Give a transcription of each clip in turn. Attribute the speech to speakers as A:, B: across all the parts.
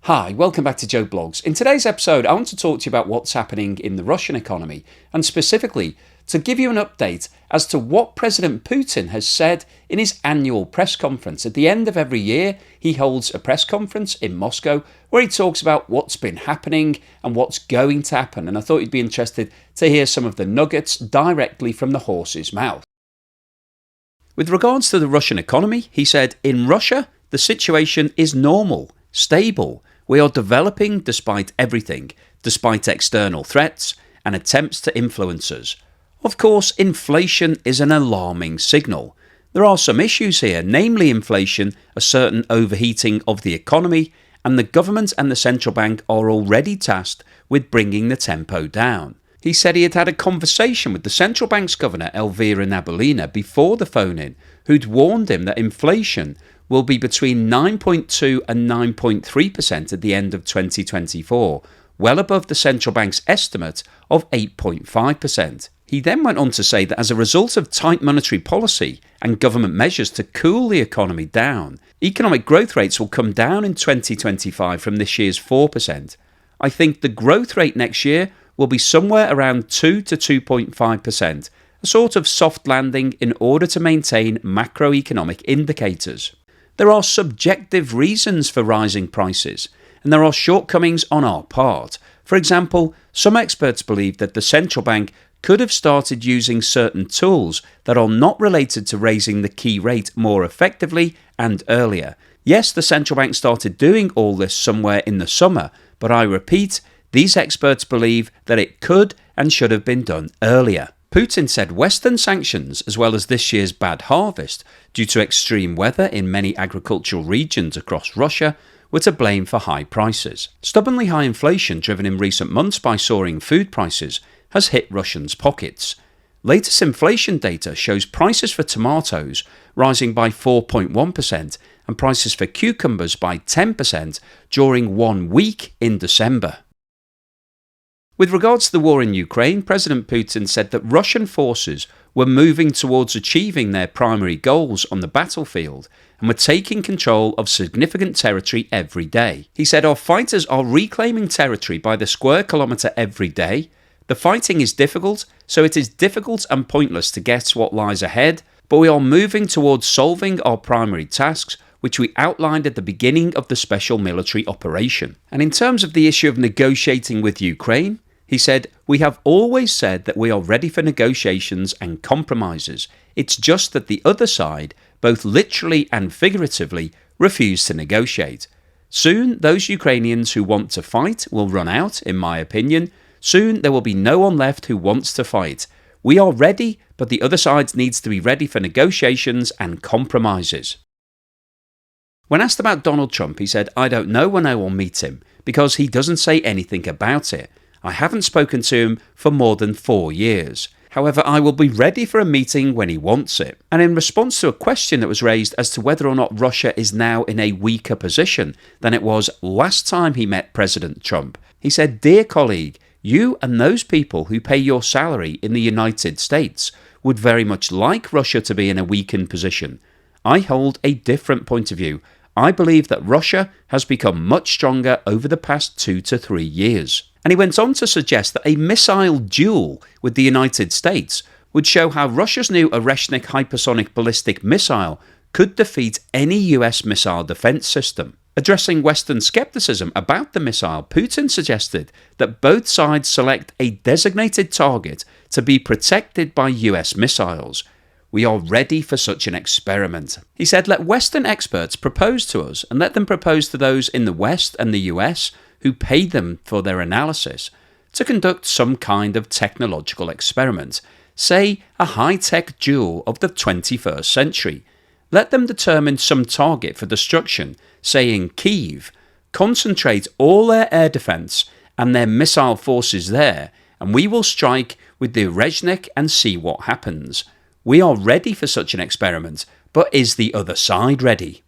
A: Hi, welcome back to Joe Blogs. In today's episode, I want to talk to you about what's happening in the Russian economy, and specifically to give you an update as to what President Putin has said in his annual press conference. At the end of every year, he holds a press conference in Moscow where he talks about what's been happening and what's going to happen, and I thought you'd be interested to hear some of the nuggets directly from the horse's mouth. With regards to the Russian economy, he said, "In Russia, the situation is normal, stable. We are developing despite everything, despite external threats and attempts to influence us. Of course, inflation is an alarming signal. There are some issues here, namely inflation, a certain overheating of the economy, and the government and the central bank are already tasked with bringing the tempo down." He said he had had a conversation with the central bank's governor, Elvira Nabiullina, before the phone-in, who'd warned him that inflation will be between 9.2 and 9.3% at the end of 2024, well above the central bank's estimate of 8.5%. He then went on to say that as a result of tight monetary policy and government measures to cool the economy down, economic growth rates will come down in 2025 from this year's 4%. "I think the growth rate next year will be somewhere around 2 to 2.5%, a sort of soft landing in order to maintain macroeconomic indicators. There are subjective reasons for rising prices, and there are shortcomings on our part. For example, some experts believe that the central bank could have started using certain tools that are not related to raising the key rate more effectively and earlier. Yes, the central bank started doing all this somewhere in the summer, but I repeat, these experts believe that it could and should have been done earlier." Putin said Western sanctions, as well as this year's bad harvest due to extreme weather in many agricultural regions across Russia, were to blame for high prices. Stubbornly high inflation, driven in recent months by soaring food prices, has hit Russians' pockets. Latest inflation data shows prices for tomatoes rising by 4.1% and prices for cucumbers by 10% during 1 week in December. With regards to the war in Ukraine, President Putin said that Russian forces were moving towards achieving their primary goals on the battlefield and were taking control of significant territory every day. He said, "Our fighters are reclaiming territory by the square kilometre every day. The fighting is difficult, so it is difficult and pointless to guess what lies ahead, but we are moving towards solving our primary tasks, which we outlined at the beginning of the special military operation." And in terms of the issue of negotiating with Ukraine, he said, "We have always said that we are ready for negotiations and compromises. It's just that the other side, both literally and figuratively, refuse to negotiate. Soon, those Ukrainians who want to fight will run out, in my opinion. Soon, there will be no one left who wants to fight. We are ready, but the other side needs to be ready for negotiations and compromises." When asked about Donald Trump, he said, "I don't know when I will meet him, because he doesn't say anything about it. I haven't spoken to him for more than 4 years. However, I will be ready for a meeting when he wants it." And in response to a question that was raised as to whether or not Russia is now in a weaker position than it was last time he met President Trump, he said, "Dear colleague, you and those people who pay your salary in the United States would very much like Russia to be in a weakened position. I hold a different point of view. I believe that Russia has become much stronger over the past 2 to 3 years. And he went on to suggest that a missile duel with the United States would show how Russia's new Oreshnik hypersonic ballistic missile could defeat any US missile defense system. Addressing Western skepticism about the missile, Putin suggested that both sides select a designated target to be protected by US missiles. "We are ready for such an experiment." He said, "Let Western experts propose to us, and let them propose to those in the West and the US who paid them for their analysis to conduct some kind of technological experiment, say a high-tech duel of the 21st century. Let them determine some target for destruction, say in Kyiv, concentrate all their air defense and their missile forces there, and we will strike with the Oreshnik and see what happens. We are ready for such an experiment, but is the other side ready?"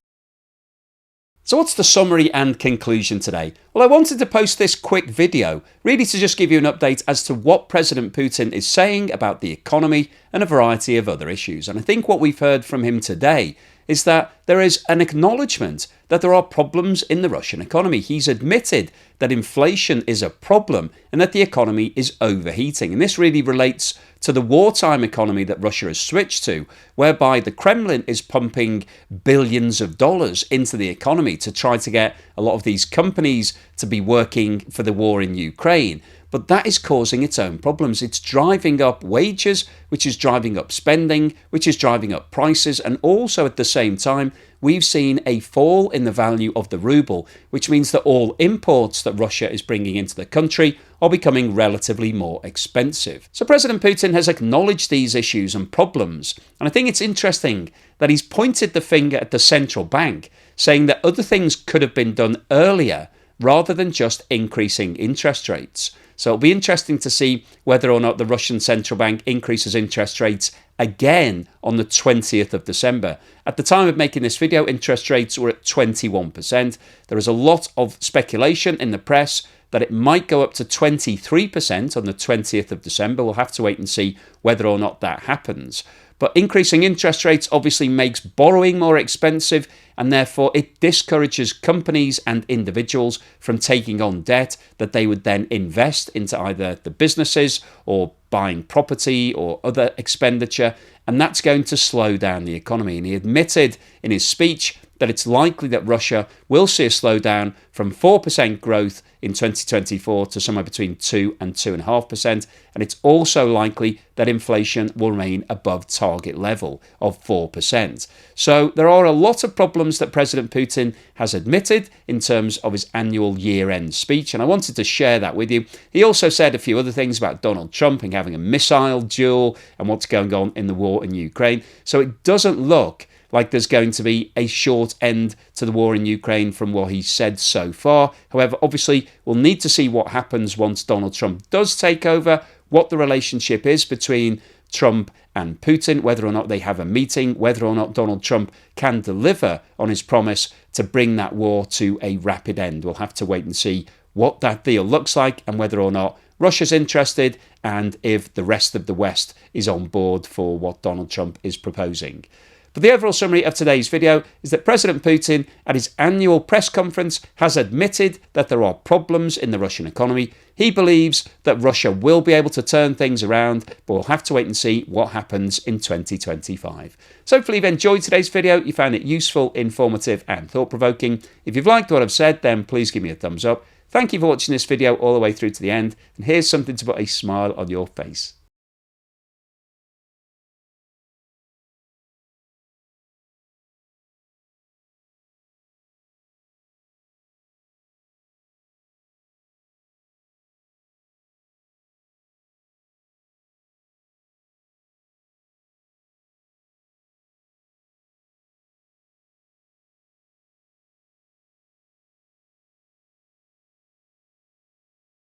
A: So what's the summary and conclusion today? Well, I wanted to post this quick video really to just give you an update as to what President Putin is saying about the economy and a variety of other issues. And I think what we've heard from him today is that there is an acknowledgement that there are problems in the Russian economy. He's admitted that inflation is a problem and that the economy is overheating. And this really relates to the wartime economy that Russia has switched to, whereby the Kremlin is pumping billions of dollars into the economy to try to get a lot of these companies to be working for the war in Ukraine. But that is causing its own problems. It's driving up wages, which is driving up spending, which is driving up prices. And also at the same time, we've seen a fall in the value of the ruble, which means that all imports that Russia is bringing into the country are becoming relatively more expensive. So President Putin has acknowledged these issues and problems. And I think it's interesting that he's pointed the finger at the central bank, saying that other things could have been done earlier rather than just increasing interest rates. So it'll be interesting to see whether or not the Russian central bank increases interest rates again on the 20th of December. At the time of making this video, interest rates were at 21%. There is a lot of speculation in the press that it might go up to 23% on the 20th of December. We'll have to wait and see whether or not that happens. But increasing interest rates obviously makes borrowing more expensive, and therefore it discourages companies and individuals from taking on debt that they would then invest into either the businesses or buying property or other expenditure, and that's going to slow down the economy. And he admitted in his speech that it's likely that Russia will see a slowdown from 4% growth in 2024 to somewhere between 2 and 2.5%. And it's also likely that inflation will remain above target level of 4%. So there are a lot of problems that President Putin has admitted in terms of his annual year-end speech. And I wanted to share that with you. He also said a few other things about Donald Trump and having a missile duel and what's going on in the war in Ukraine. So it doesn't look like there's going to be a short end to the war in Ukraine from what he's said so far. However, obviously, we'll need to see what happens once Donald Trump does take over, what the relationship is between Trump and Putin, whether or not they have a meeting, whether or not Donald Trump can deliver on his promise to bring that war to a rapid end. We'll have to wait and see what that deal looks like and whether or not Russia's interested and if the rest of the West is on board for what Donald Trump is proposing. But the overall summary of today's video is that President Putin at his annual press conference has admitted that there are problems in the Russian economy. He believes that Russia will be able to turn things around, but we'll have to wait and see what happens in 2025. So hopefully you've enjoyed today's video, you found it useful, informative and thought-provoking. If you've liked what I've said, then please give me a thumbs up. Thank you for watching this video all the way through to the end, and here's something to put a smile on your face.